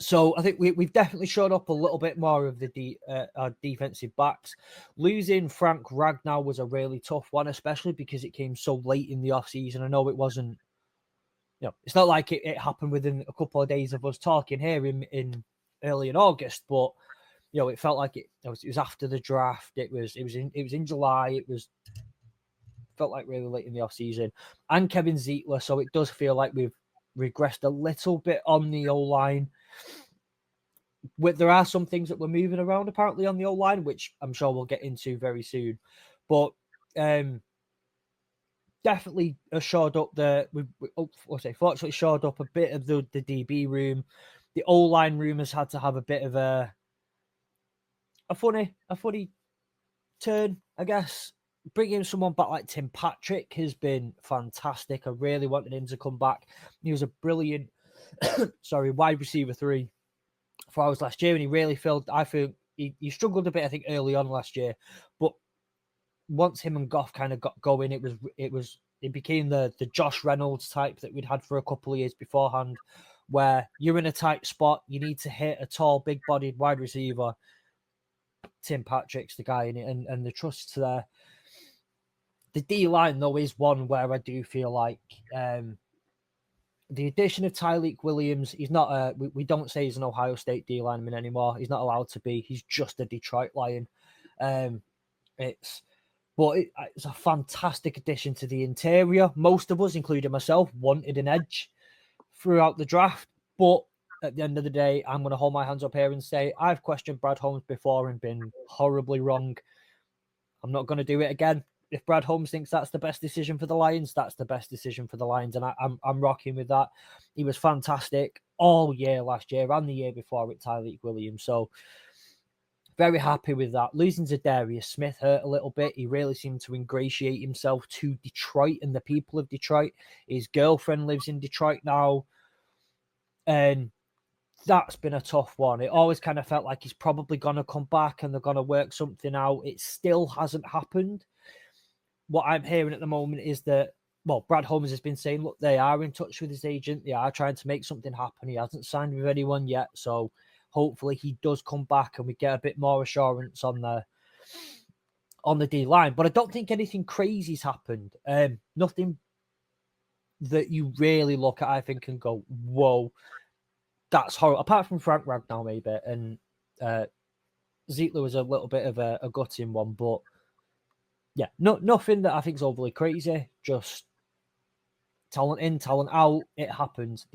So I think we've definitely showed up a little bit more of our defensive backs. Losing Frank Ragnar was a really tough one, especially because it came so late in the offseason. I know it wasn't, it's not like it happened within a couple of days of us talking here in early in August, but it felt like it was after the draft. It was in July. Felt like really late in the offseason, and Kevin Zietler. So it does feel like we've regressed a little bit on the O-line. There are some things that we're moving around apparently on the O-line, which I'm sure we'll get into very soon. But definitely shored up fortunately shored up a bit of the DB room. The O-line room has had to have a bit of a funny turn, I guess. Bringing someone back like Tim Patrick has been fantastic. I really wanted him to come back. He was a brilliant, wide receiver 3 for us last year, and he really filled. I feel he struggled a bit, I think, early on last year, but once him and Goff kind of got going, it became the Josh Reynolds type that we'd had for a couple of years beforehand, where you're in a tight spot, you need to hit a tall, big-bodied wide receiver. Tim Patrick's the guy in it, and the trust's there. The D-line, though, is one where I do feel like the addition of Tyreek Williams, he's not we don't say he's an Ohio State D-lineman anymore. He's not allowed to be. He's just a Detroit Lion. It's a fantastic addition to the interior. Most of us, including myself, wanted an edge throughout the draft. But at the end of the day, I'm going to hold my hands up here and say I've questioned Brad Holmes before and been horribly wrong. I'm not going to do it again. If Brad Holmes thinks that's the best decision for the Lions, that's the best decision for the Lions, and I'm rocking with that. He was fantastic all year last year and the year before with Tyreek Williams. So very happy with that. Losing to Darius Smith hurt a little bit. He really seemed to ingratiate himself to Detroit and the people of Detroit. His girlfriend lives in Detroit now, and that's been a tough one. It always kind of felt like he's probably going to come back and they're going to work something out. It still hasn't happened. What I'm hearing at the moment is that, Brad Holmes has been saying, look, they are in touch with his agent. They are trying to make something happen. He hasn't signed with anyone yet. So hopefully he does come back and we get a bit more assurance on the D-line. But I don't think anything crazy's happened. Nothing that you really look at, I think, and go, whoa, that's horrible. Apart from Frank Ragnar, maybe. And Zietler was a little bit of a gutting one, but yeah, nothing that I think is overly crazy. Just talent in, talent out. It happens.